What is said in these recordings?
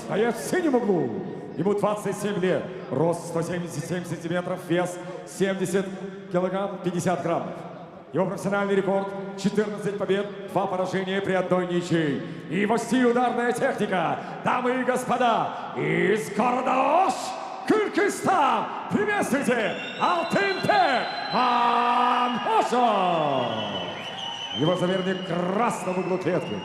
Боец в синем углу. Ему 27 лет. Рост 177 сантиметров. Вес 70 килограмм 50 граммов. Его профессиональный рекорд 14 побед, 2 поражения при одной ничьей. И его стиль ударная техника. Дамы и господа, из города Ош, Кыргызстан, приветствуйте Алтынбек Мамашов. Его соперник красный в углу клетки.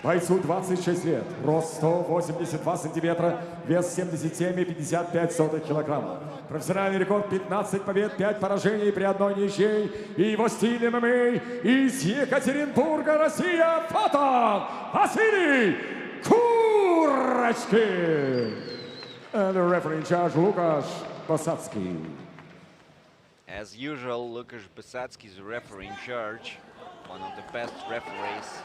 Бойцу 26 лет, рост 182 сантиметра, вес 77,55 килограмма. Профессиональный рекорд 15 побед, 5 поражений при одной ничьей. И его стиль ММА из Екатеринбурга, Россия, фото Валерий Киричкин. And the referee in charge, Lukasz Basatsky. As usual, Lukasz Basatsky is the referee in charge, one of the best referees.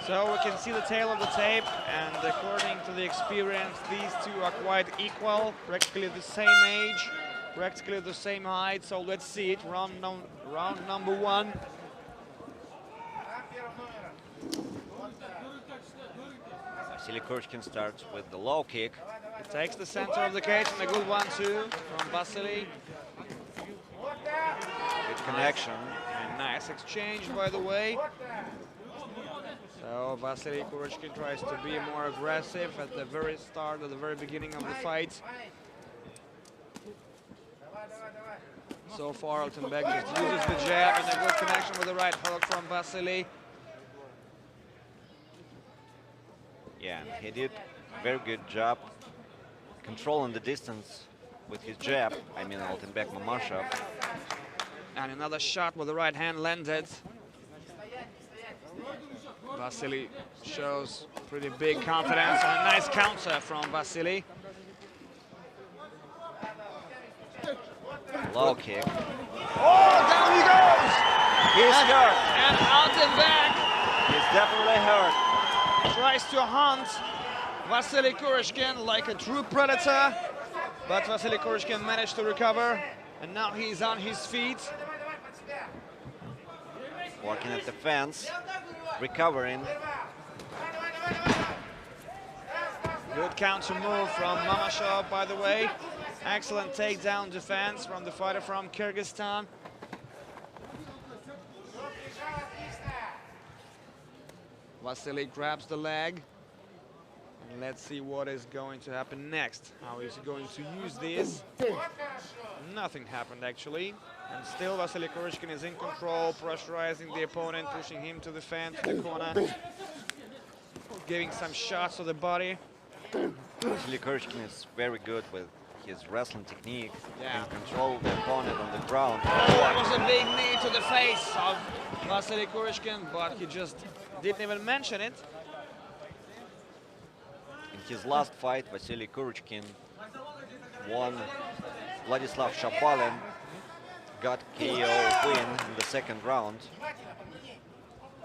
So we can see the tail of the tape, and according to the experience, these two are quite equal, practically the same age, practically the same height. So let's see it, round number 1. Василий Киричкин starts with the low kick. It takes the center of the cage, and a good 1-2 from Vasily. Good connection. And nice exchange, by the way. So Vasily Kirichkin tries to be more aggressive at the very start, at the very beginning of the fight. So far, Алтынбек just uses the jab and a good connection with the right hook from Vasily. Yeah, he did a very good job controlling the distance with his jab. I mean, Алтынбек Mamashov. And another shot with the right hand landed. Vasily shows pretty big confidence, and a nice counter from Vasily. Low kick. Oh, down he goes! He's hurt. And Алтынбek He's definitely hurt. tries to hunt Vasily Kirichkin like a true predator, but Vasily Kirichkin managed to recover, and now he's on his feet. Working at the fence, recovering. Good counter move from Mamashov, by the way. Excellent takedown defense from the fighter from Kyrgyzstan. Vasily grabs the leg. And let's see what is going to happen next. How is he going to use this? Nothing happened, actually. And still Vasily Kirichkin is in control, pressurizing the opponent, pushing him to the fence, to the corner. Giving some shots to the body. Vasily Kirichkin is very good with his wrestling technique. Yeah. He can control the opponent on the ground. Oh, that was a big knee to the face of Vasily Kirichkin, but he just didn't even mention it. In his last fight, Vasily Kirichkin won Vladislav Shabalin, got KO win in the second round.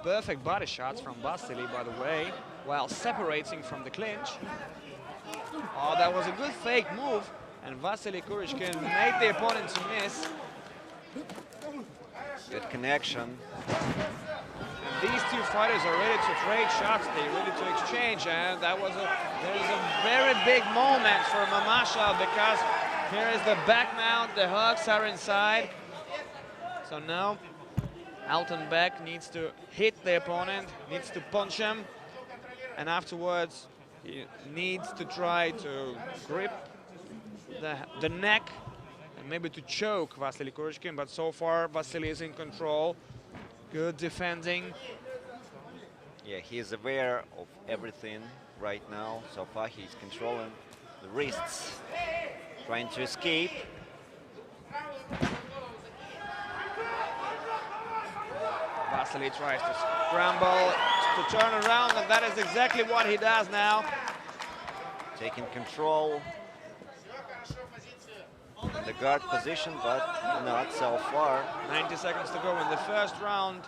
Perfect body shots from Vasily, by the way, while separating from the clinch. Oh, that was a good fake move, and Vasily Kirichkin made the opponent to miss. Good connection. And these two fighters are ready to trade shots, they're ready to exchange, and there's a very big moment for Mamashov, because here is the back mount, the hooks are inside. So now Алтынбек needs to hit the opponent, needs to punch him, and afterwards he needs to try to grip the neck and maybe to choke Vasily Kirichkin, but so far Vasily is in control. Good defending. Yeah, he is aware of everything right now. So far he's controlling the wrists, trying to escape. Vasily tries to scramble, to turn around, and that is exactly what he does now. Taking control in the guard position, but not so far. 90 seconds to go in the first round.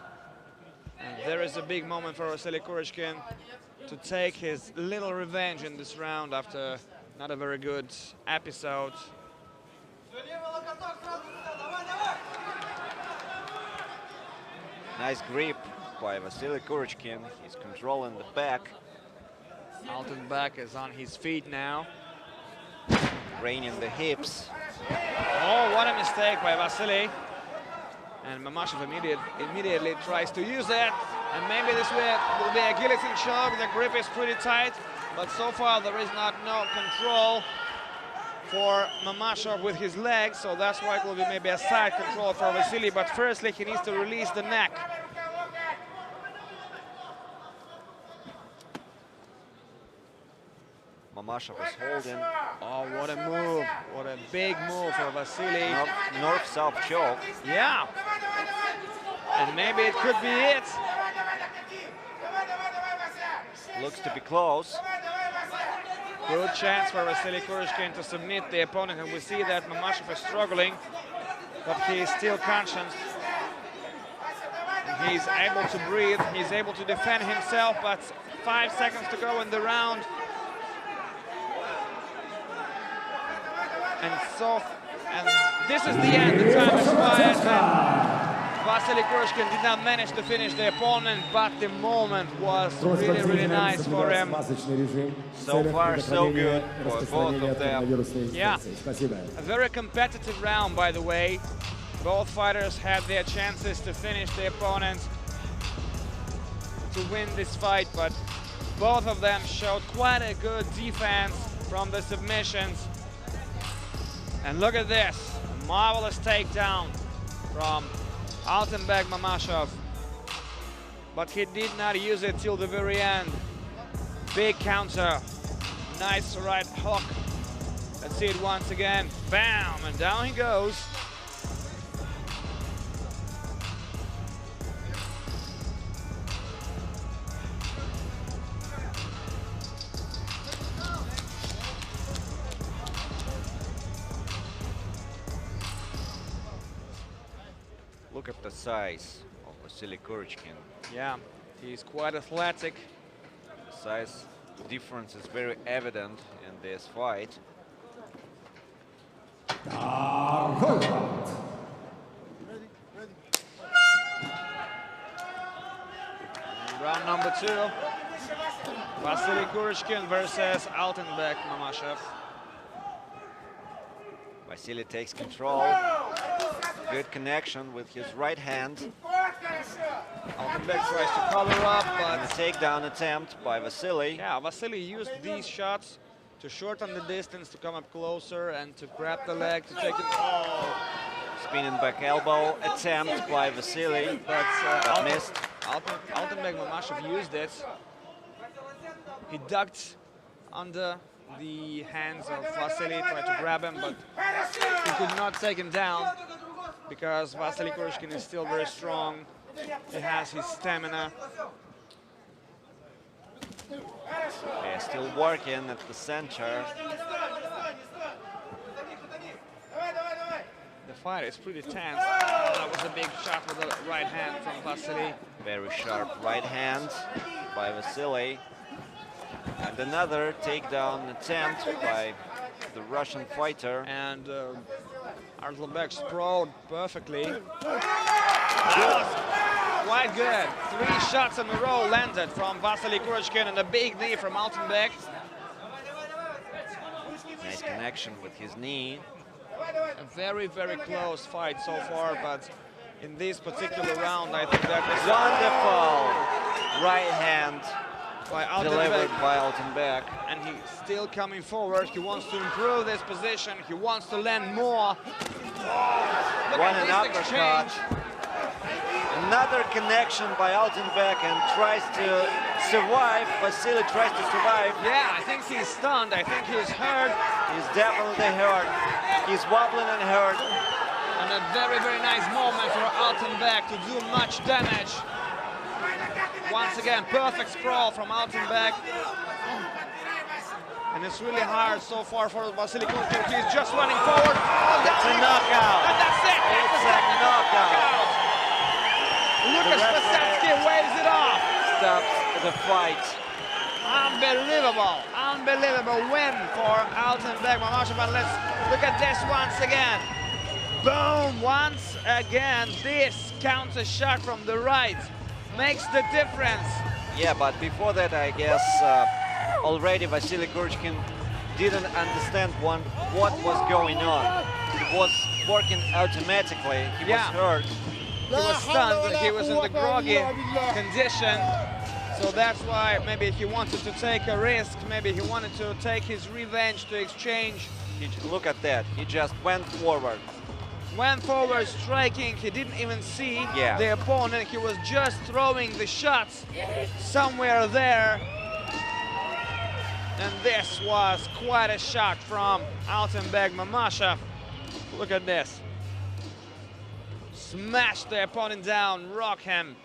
And there is a big moment for Vasily Kirichkin to take his little revenge in this round after not a very good episode. Nice grip by Vasily Kirichkin. He's controlling the back. Алтынбек is on his feet now. Raining the hips. Oh, what a mistake by Vasily. And Mamachev immediately tries to use it. And maybe this will be a guillotine choke. The grip is pretty tight, but so far there is no control for Mamachev with his legs, so that's why it will be maybe a side control for Vasily. But firstly, he needs to release the neck. Mamachev is holding. Oh, what a move. What a big move for Vasily. North-south choke. Yeah. And maybe it could be it. Looks to be close. Good chance for Vasily Kirichkin to submit the opponent, and we see that Mamachev is struggling, but he is still conscious. And he's able to breathe, he's able to defend himself, but 5 seconds to go in the round. And this is the end, the time expired. Vasily Kirichkin did not manage to finish the opponent, but the moment was really, really nice for him. So far, so good for both of them. Yeah, a very competitive round, by the way. Both fighters had their chances to finish the opponents, to win this fight, but both of them showed quite a good defense from the submissions. And look at this, a marvelous takedown from Алтынбек Мамашов, but he did not use it till the very end. Big counter, nice right hook. Let's see it once again, bam, and down he goes. Look at the size of Vasily Kirichkin. Yeah, he's quite athletic. The size difference is very evident in this fight. Round number 2. Vasily Kirichkin versus Алтынбек Мамашов. Vasily takes control. Good connection with his right hand. Алтынбек tries to cover up, but And a takedown attempt by Vasily. yeah, Vasily used these shots to shorten the distance, to come up closer and to grab the leg, to take it. Oh, Spinning back elbow attempt by Vasily, but missed. Алтынбек Mamachev used it. He ducked under the hands of Vasily, tried to grab him, but he could not take him down because Vasily Kirichkin is still very strong. He has his stamina. Yeah, still working at the center. The fight is pretty tense. That was a big shot with the right hand from Vasily. Very sharp right hand by Vasily. And another takedown attempt by the Russian fighter. And Алтынбек sprawled perfectly. That was quite good. 3 shots in a row landed from Vasily Kirichkin and a big knee from Алтынбek. Nice connection with his knee. A very, very close fight so far, but in this particular round, I think that was Wonderful right hand by delivered Алтынбek. by Алтынбek. And he's still coming forward. He wants to improve this position. He wants to land more. Look One at an this uppercut. exchange. Another connection by Алтынбek and tries to survive. Vasily tries to survive. Yeah, I think he's stunned. I think he's hurt. He's definitely hurt. He's wobbling and hurt. And a very, very nice moment for Алтынбek to do much damage. Once again, perfect sprawl from Алтынбek. And it's really hard so far for Vasily Kirichkin. He's just running forward. Oh, It's a knockout. And that's it. It's a knockout. Lucas Vasatsky waves it off. Stops the fight. Unbelievable, unbelievable win for Алтынбек Mamachev. And let's look at this once again. Boom, once again, this counter shot from the right makes the difference. Yeah, but before that, I guess already Vasily Kirichkin didn't understand what was going on. It was working automatically. He was hurt. He was stunned, he was in the groggy condition. So that's why maybe he wanted to take a risk, maybe he wanted to take his revenge to exchange. Look at that, he just went forward. Went forward striking, he didn't even see the opponent, he was just throwing the shots somewhere there. And this was quite a shot from Алтынбек Mamashov. Look at this. Smash the opponent down, rock him.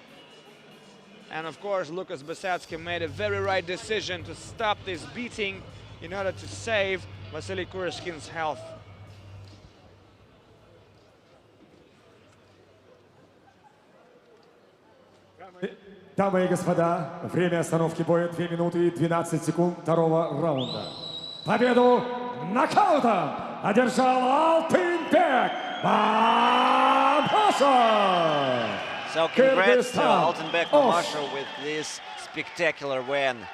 And of course, Lukas Besatsky made a very right decision to stop this beating in order to save Vasily Kirichkin's health. Дамы и господа, время остановки боя 2 минуты и 12 секунд второго раунда. Победу нокаутом одержал Алтынбек Мамашов. So congrats to Алтынбек Mамашov with this spectacular win.